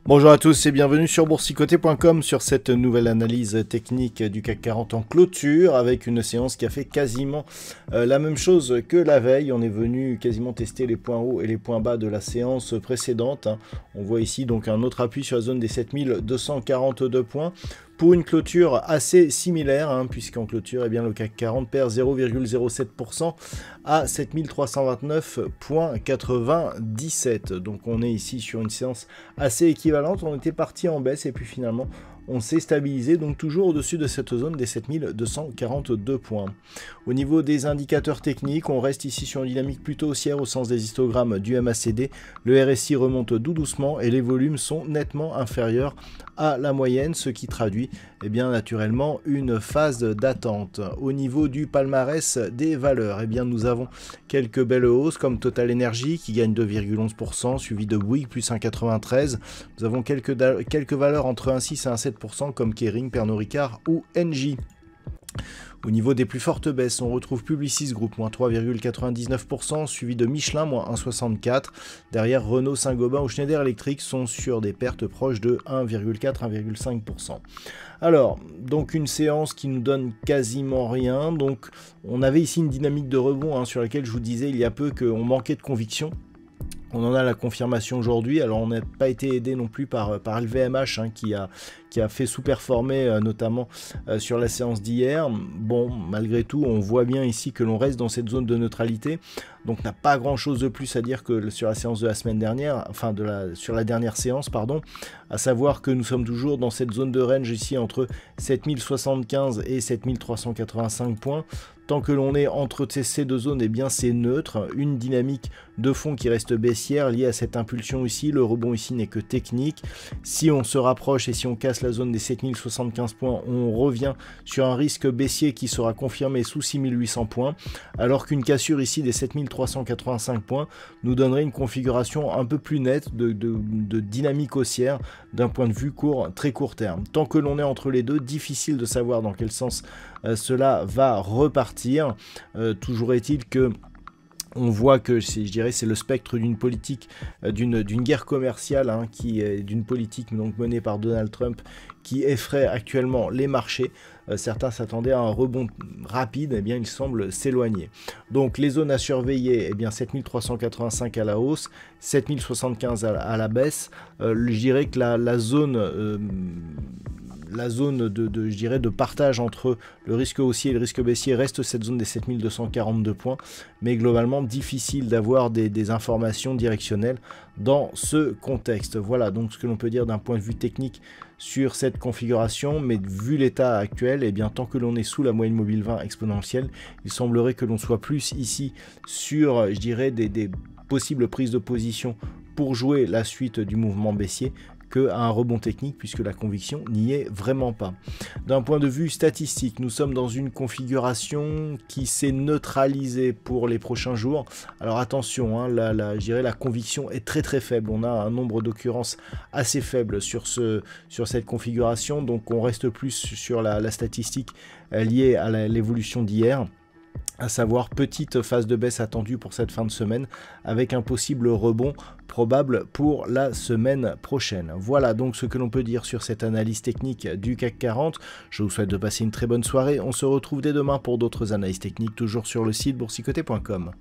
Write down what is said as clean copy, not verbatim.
Bonjour à tous et bienvenue sur boursicoté.com sur cette nouvelle analyse technique du CAC 40 en clôture avec une séance qui a fait quasiment la même chose que la veille. On est venu quasiment tester les points hauts et les points bas de la séance précédente. On voit ici donc un autre appui sur la zone des 7242 points. Pour une clôture assez similaire, puisqu'en clôture, le CAC 40 perd 0,07% à 7399,97. Donc on est ici sur une séance assez équivalente. On était parti en baisse et puis finalement on s'est stabilisé, donc toujours au-dessus de cette zone des 7242 points. Au niveau des indicateurs techniques, on reste ici sur une dynamique plutôt haussière au sens des histogrammes du MACD. Le RSI remonte tout doucement et les volumes sont nettement inférieurs à la moyenne, ce qui traduit naturellement une phase d'attente. Au niveau du palmarès des valeurs, nous avons quelques belles hausses comme Total Energy qui gagne 2,11%, suivi de Bouygues plus 1,93%. Nous avons quelques valeurs entre 1,6 et 1,7% comme Kering, Pernod Ricard ou Engie. Au niveau des plus fortes baisses, on retrouve Publicis Group, moins 3,99%, suivi de Michelin, moins 1,64%. Derrière, Renault, Saint-Gobain ou Schneider Electric sont sur des pertes proches de 1,4-1,5%. Alors, donc une séance qui nous donne quasiment rien. Donc, on avait ici une dynamique de rebond sur laquelle je vous disais il y a peu qu'on manquait de conviction. On en a la confirmation aujourd'hui. Alors on n'a pas été aidé non plus par LVMH qui a fait sous-performer notamment sur la séance d'hier. Bon, malgré tout, on voit bien ici que l'on reste dans cette zone de neutralité. Donc on n'a pas grand-chose de plus à dire que sur la séance de la semaine dernière, enfin sur la dernière séance, pardon, à savoir que nous sommes toujours dans cette zone de range ici entre 7075 et 7385 points. Tant que l'on est entre ces deux zones, c'est neutre. Une dynamique de fond qui reste baissière liée à cette impulsion ici. Le rebond ici n'est que technique. Si on se rapproche et si on casse la zone des 7075 points, on revient sur un risque baissier qui sera confirmé sous 6800 points. Alors qu'une cassure ici des 7385 points nous donnerait une configuration un peu plus nette de dynamique haussière d'un point de vue très court terme. Tant que l'on est entre les deux, difficile de savoir dans quel sens cela va repartir. Toujours est-il que on voit que c'est le spectre d'une politique, d'une guerre commerciale, d'une politique donc menée par Donald Trump qui effraie actuellement les marchés. Certains s'attendaient à un rebond rapide, il semble s'éloigner. Donc les zones à surveiller, 7385 à la hausse, 7075 à la baisse. Je dirais que la zone de partage entre le risque haussier et le risque baissier reste cette zone des 7242 points, mais globalement difficile d'avoir des informations directionnelles dans ce contexte. Voilà donc ce que l'on peut dire d'un point de vue technique sur cette configuration, mais vu l'état actuel, tant que l'on est sous la moyenne mobile 20 exponentielle, il semblerait que l'on soit plus ici sur, des possibles prises de position pour jouer la suite du mouvement baissier qu'à un rebond technique, puisque la conviction n'y est vraiment pas. D'un point de vue statistique, nous sommes dans une configuration qui s'est neutralisée pour les prochains jours. Alors attention, la conviction est très faible. On a un nombre d'occurrences assez faible sur cette configuration, donc on reste plus sur la statistique liée à l'évolution d'hier. À savoir petite phase de baisse attendue pour cette fin de semaine avec un possible rebond probable pour la semaine prochaine. Voilà donc ce que l'on peut dire sur cette analyse technique du CAC 40. Je vous souhaite de passer une très bonne soirée. On se retrouve dès demain pour d'autres analyses techniques, toujours sur le site boursicoté.com.